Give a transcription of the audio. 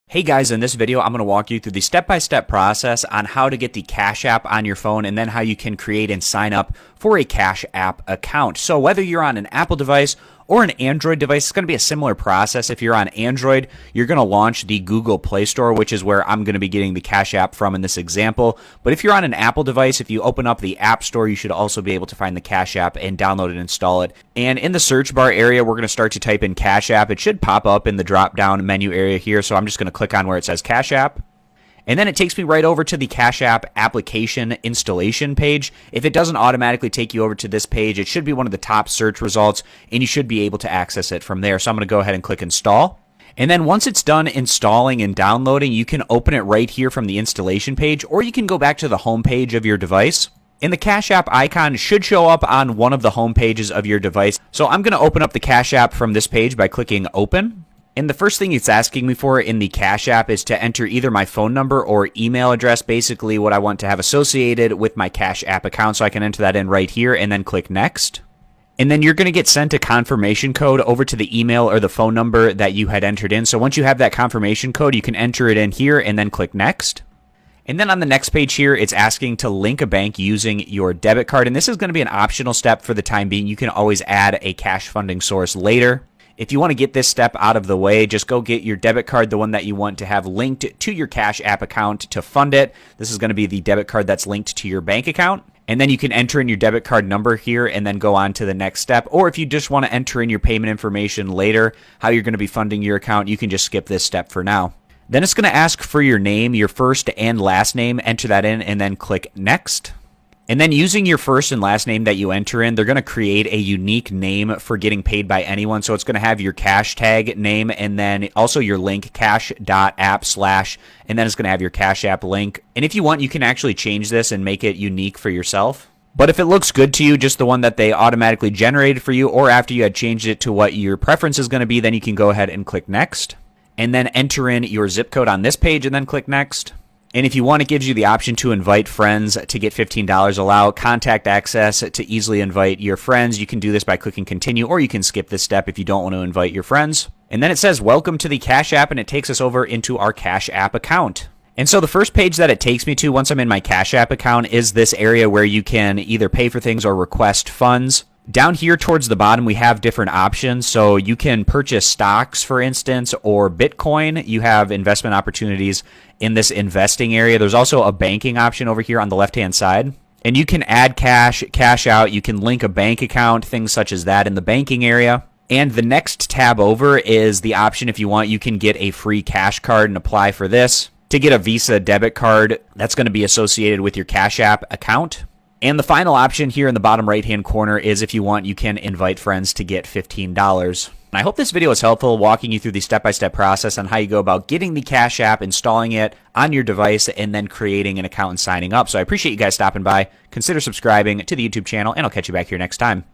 Hey guys, in this video, I'm going to walk you through the step-by-step process on how to get the Cash App on your phone and then how you can create and sign up for a Cash App account. So whether you're on an Apple device or an Android device, it's going to be a similar process. If you're on Android, you're going to launch the Google Play Store, which is where I'm going to be getting the Cash App from in this example. But if you're on an Apple device, if you open up the App Store, you should also be able to find the Cash App and download and install it. And in the search bar area, we're going to start to type in Cash App. It should pop up in the drop-down menu area here, so I'm just going to click on where it says Cash App. And then it takes me right over to the Cash App application installation page. If it doesn't automatically take you over to this page, it should be one of the top search results, and you should be able to access it from there. So I'm going to go ahead and click Install. And then once it's done installing and downloading, you can open it right here from the installation page, or you can go back to the home page of your device. And the Cash App icon should show up on one of the home pages of your device. So I'm going to open up the Cash App from this page by clicking Open. And the first thing it's asking me for in the Cash App is to enter either my phone number or email address, basically what I want to have associated with my Cash App account. So I can enter that in right here and then click Next. And then you're going to get sent a confirmation code over to the email or the phone number that you had entered in. So once you have that confirmation code, you can enter it in here and then click Next. And then on the next page here, it's asking to link a bank using your debit card. And this is going to be an optional step for the time being. You can always add a cash funding source later. If you want to get this step out of the way, just go get your debit card, the one that you want to have linked to your Cash App account to fund it. This is going to be the debit card that's linked to your bank account. And then you can enter in your debit card number here and then go on to the next step. Or if you just want to enter in your payment information later, how you're going to be funding your account, you can just skip this step for now. Then it's going to ask for your name, your first and last name. Enter that in and then click Next. And then using your first and last name that you enter in, they're going to create a unique name for getting paid by anyone. So it's going to have your cash tag name and then also your link cash.app/ and then it's going to have your Cash App link. And if you want, you can actually change this and make it unique for yourself. But if it looks good to you, just the one that they automatically generated for you, or after you had changed it to what your preference is going to be, then you can go ahead and click Next. And then enter in your zip code on this page and then click Next. And if you want, it gives you the option to invite friends to get $15. Allow contact access to easily invite your friends. You can do this by clicking continue, or you can skip this step if you don't want to invite your friends. And then it says welcome to the Cash App, and it takes us over into our Cash App account. And so the first page that it takes me to once I'm in my Cash App account is this area where you can either pay for things or request funds. Down here towards the bottom, we have different options. So you can purchase stocks, for instance, or Bitcoin. You have investment opportunities in this investing area. There's also a banking option over here on the left-hand side. And you can add cash, cash out. You can link a bank account, things such as that in the banking area. And the next tab over is the option, if you want, you can get a free cash card and apply for this. To get a Visa debit card, that's going to be associated with your Cash App account. And the final option here in the bottom right-hand corner is if you want, you can invite friends to get $15. I hope this video is helpful, walking you through the step-by-step process on how you go about getting the Cash App, installing it on your device, and then creating an account and signing up. So I appreciate you guys stopping by. Consider subscribing to the YouTube channel, and I'll catch you back here next time.